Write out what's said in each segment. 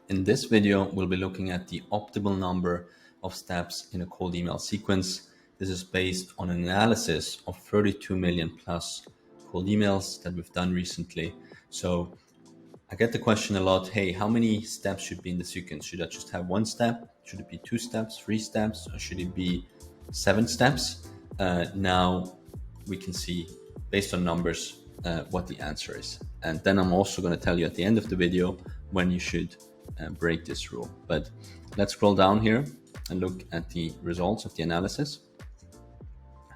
In this video, we'll be looking at the optimal number of steps in a cold email sequence. This is based on an analysis of 32 million plus cold emails that we've done recently. So I get the question a lot, hey, how many steps should be in the sequence? Should I just have one step? Should it be 2 steps, 3 steps, or should it be 7 steps? Now we can see based on numbers what the answer is. And then I'm also going to tell you at the end of the video when you should break this rule. But let's scroll down here and look at the results of the analysis.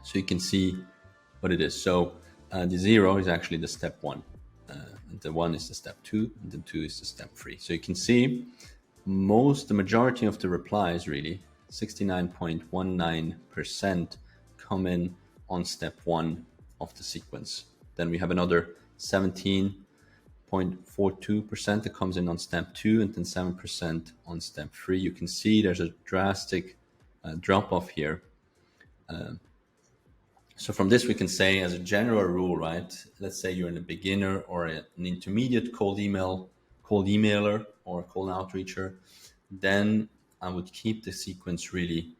So you can see what it is. So the 0 is actually the step 1. The 1 is the step 2, and the 2 is the step 3. So you can see the majority of the replies, really 69.19%, come in on step 1 of the sequence. Then we have another 17.42% that comes in on step 2, and then 7% on step 3. You can see there's a drastic drop off here. So from this, we can say as a general rule, right? Let's say you're a beginner or an intermediate cold emailer or cold outreacher, then I would keep the sequence really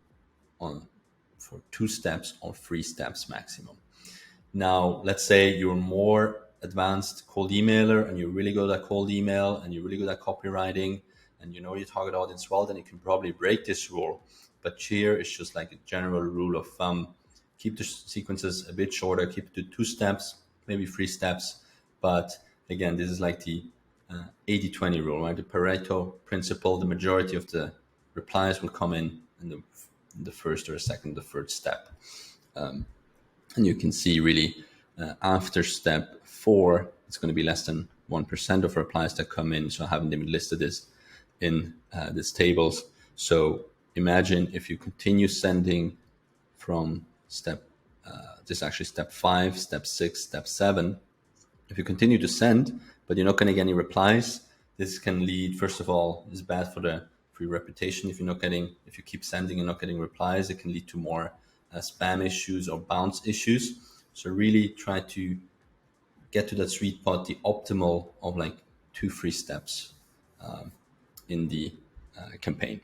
on for 2 steps or 3 steps maximum. Now, let's say you're more advanced cold emailer and you're really good at cold email and you're really good at copywriting and you know your target audience well, then you can probably break this rule. But here it's just like a general rule of thumb. Keep the sequences a bit shorter, keep it to 2 steps, maybe 3 steps. But again, this is like the 80-20 rule, right? The Pareto principle. The majority of the replies will come in the first or second, the third step. And you can see really after step 4, it's going to be less than 1% of replies that come in. So I haven't even listed this in these tables. So imagine if you continue sending from this is actually step 5, step 6, step 7. If you continue to send, but you're not going to get any replies, this can lead, first of all, is bad for your reputation. If you keep sending and not getting replies, it can lead to more spam issues or bounce issues. So really try to get to that sweet spot, the optimal of like 2-3 steps in the campaign.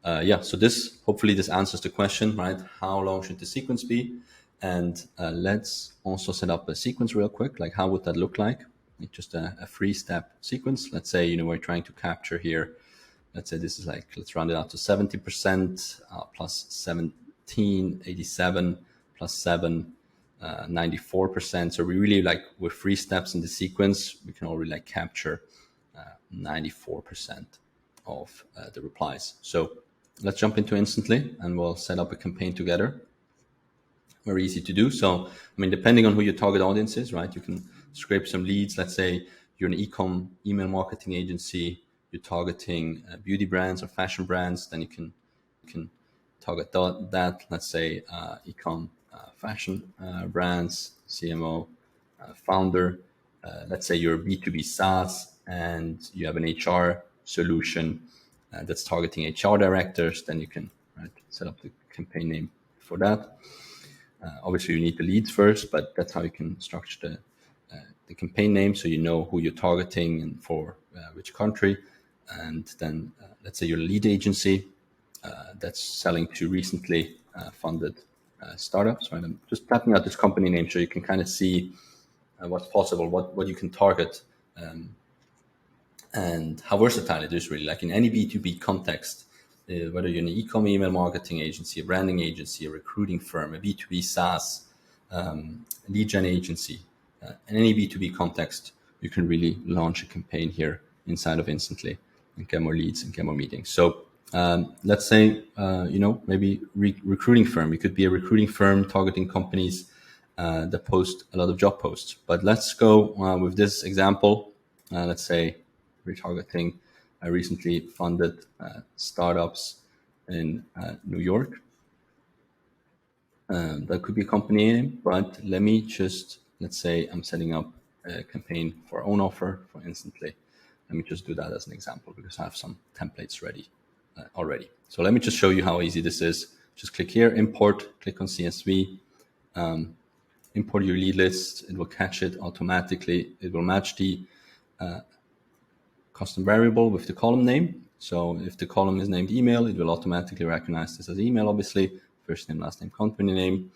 So hopefully this answers the question, right? How long should the sequence be? And let's also set up a sequence real quick. Like how would that look like? Just a 3-step sequence. Let's say, we're trying to capture here. Let's say this is like, let's round it out to 70%, plus 17, 87, plus 7, 94%. So we really with 3 steps in the sequence, we can already capture 94% of the replies. So let's jump into Instantly and we'll set up a campaign together. Very easy to do. So, depending on who your target audience is, right? You can scrape some leads. Let's say you're an email marketing agency, you're targeting beauty brands or fashion brands, then you can target that. Let's say fashion brands, CMO, founder. Let's say you're a B2B SaaS and you have an HR solution that's targeting HR directors, then you can set up the campaign name for that. Obviously, you need the leads first, but that's how you can structure the campaign name, so you know who you're targeting and for which country. And then let's say you're a lead agency that's selling to recently funded startups. Right? I'm just tapping out this company name so you can kind of see what's possible, what you can target, and how versatile it is really. Like in any B2B context, whether you're an e-com email marketing agency, a branding agency, a recruiting firm, a B2B SaaS, lead gen agency, in any B2B context, you can really launch a campaign here inside of Instantly and get more leads and get more meetings. So let's say, maybe recruiting firm. You could be a recruiting firm targeting companies that post a lot of job posts. But let's go with this example. Let's say we're targeting recently funded startups in New York. That could be a company name, but let's say I'm setting up a campaign for own offer for Instantly. Let me just do that as an example because I have some templates ready already. So let me just show you how easy this is. Just click here, import, click on CSV, import your lead list. It will catch it automatically. It will match the custom variable with the column name. So if the column is named email, it will automatically recognize this as email, obviously. First name, last name, company name.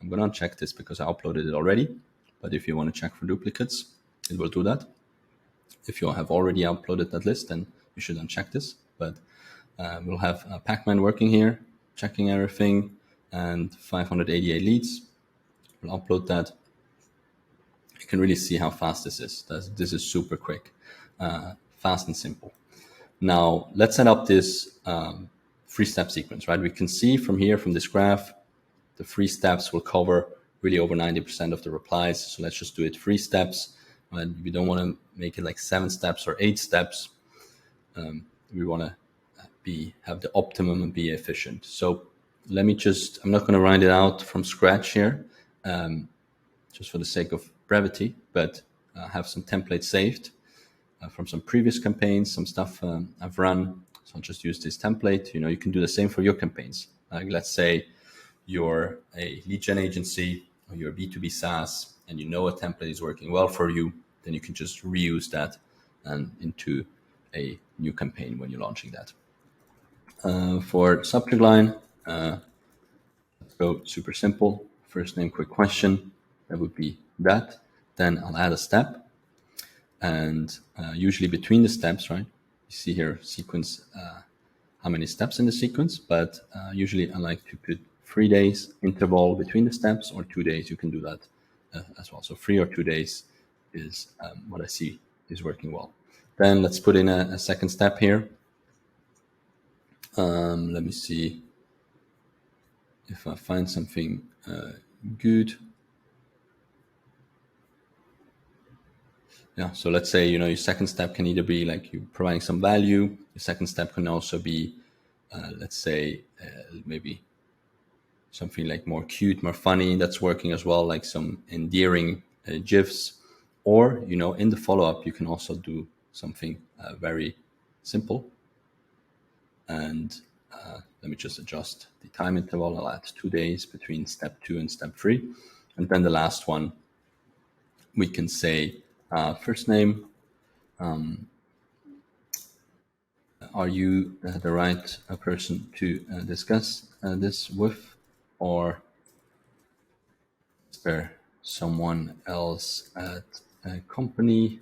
I'm going to uncheck this because I uploaded it already. But if you want to check for duplicates, it will do that. If you have already uploaded that list, then you should uncheck this. But we'll have Pacman working here, checking everything, and 588 leads. We'll upload that. You can really see how fast this is. This is super quick, fast and simple. Now, let's set up this 3-step sequence, right? We can see from here, from this graph, the 3 steps will cover really over 90% of the replies. So let's just do it 3 steps. Right? We don't want to make it like 7 steps or 8 steps. We want to have the optimum and be efficient. So let me I'm not going to write it out from scratch here, just for the sake of brevity, but have some templates saved from some previous campaigns, some stuff I've run. So I'll just use this template. You can do the same for your campaigns. Like let's say you're a lead gen agency or you're a B2B SaaS and a template is working well for you, then you can just reuse that and into a new campaign when you're launching that. For subject line, let's go super simple. First name, quick question. That would be that. Then I'll add a step. And usually between the steps, right? You see here sequence, how many steps in the sequence, but usually I like to put 3 days interval between the steps, or 2 days. You can do that as well. So 3 or 2 days is what I see is working well. Then let's put in a second step here. Let me see if I find something good. Yeah, so let's say, your second step can either be like you providing some value. Your second step can also be, let's say, maybe something like more cute, more funny. That's working as well, like some endearing GIFs. Or, in the follow-up, you can also do something very simple. And let me just adjust the time interval. I'll add 2 days between step 2 and step 3. And then the last one, we can say first name. Are you the right person to discuss this with, or is there someone else at a company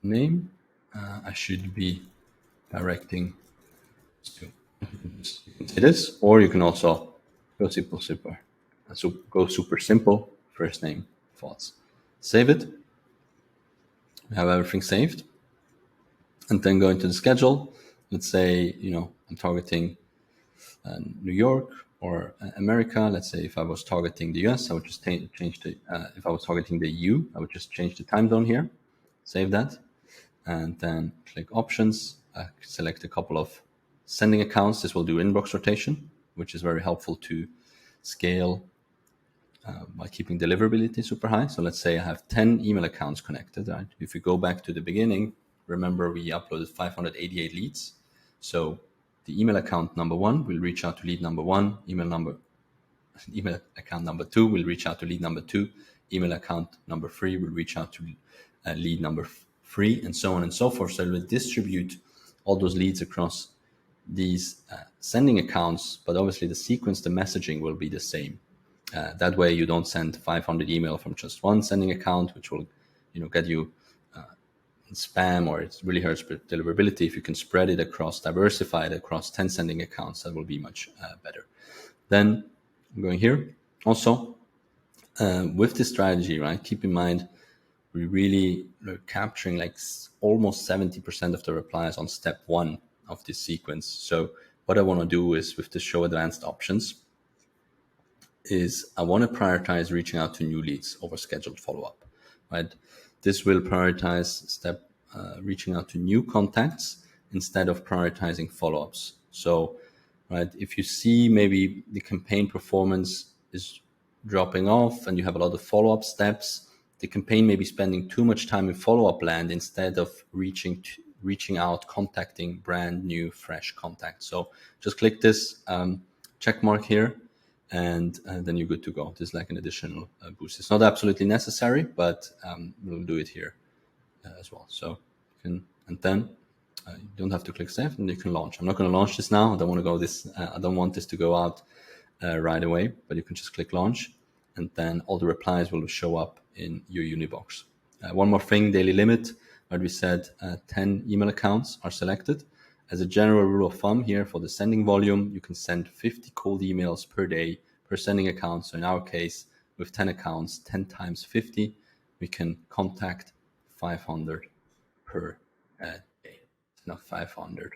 name I should be directing to? It is, or you can also go super simple. First name, thoughts. Save it. We have everything saved. And then go into the schedule. Let's say, I'm targeting New York or America. Let's say if I was targeting the US, I would just change the, if I was targeting the EU, I would just change the time zone here, save that, and then click options, select a couple of sending accounts. This will do inbox rotation, which is very helpful to scale by keeping deliverability super high. So let's say I have 10 email accounts connected, right? If we go back to the beginning, remember we uploaded 588 leads. So the email account number 1 will reach out to lead number 1, email account number 2 will reach out to lead number 2, email account number 3 will reach out to lead number 3, and so on and so forth. So it will distribute all those leads across these sending accounts, but obviously the sequence, the messaging will be the same. That way you don't send 500 email from just one sending account, which will get you spam, or it really hurts deliverability. If you can spread it across, diversify it across 10 sending accounts, that will be much better. Then I'm going here. Also, with this strategy, right, keep in mind, we really are capturing like almost 70% of the replies on step 1 of this sequence. So what I want to do is, with the show advanced options, is I want to prioritize reaching out to new leads over scheduled follow-up, right? This will prioritize step reaching out to new contacts instead of prioritizing follow-ups. So, right, if you see maybe the campaign performance is dropping off and you have a lot of follow-up steps, the campaign may be spending too much time in follow-up land instead of reaching out, contacting brand new, fresh contacts. So just click this check mark here, and then you're good to go. This is like an additional boost. It's not absolutely necessary, but we'll do it here as well. So and then You don't have to click save, and you can launch. I'm not going to launch this now. I don't want to go this. I don't want this to go out right away. But you can just click launch, and then all the replies will show up in your Unibox. One more thing: daily limit. Where we said 10 email accounts are selected. As a general rule of thumb here for the sending volume, you can send 50 cold emails per day per sending account. So in our case, with 10 accounts, 10 times 50, we can contact 500 per day. Not 500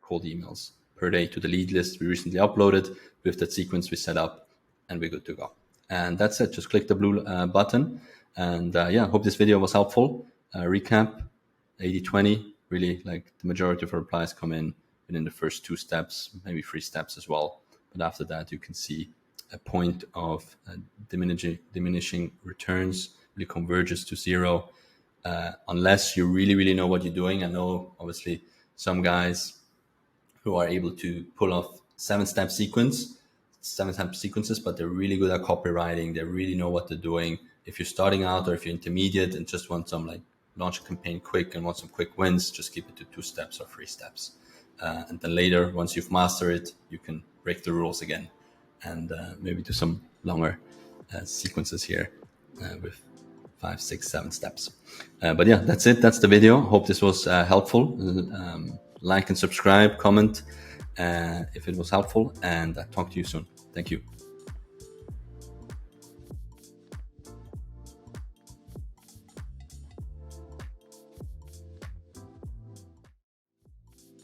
cold emails per day to the lead list we recently uploaded with that sequence we set up, and we're good to go. And that's it. Just click the blue button. And yeah, hope this video was helpful. Recap, 80-20, really like the majority of our replies come in within the first 2 steps, maybe 3 steps as well. But after that, you can see a point of diminishing returns really converges to 0. Unless you really know what you're doing. I know obviously some guys who are able to pull off 7-step sequences, but they're really good at copywriting. They really know what they're doing. If you're starting out or if you're intermediate and just want some like launch a campaign quick and want some quick wins, just keep it to 2 steps or 3 steps. And then later, once you've mastered it, you can break the rules again and maybe do some longer sequences here with 5, 6, 7 steps. But yeah, that's it. That's the video. Hope this was helpful. Like and subscribe, comment if it was helpful, and I'll talk to you soon. Thank you.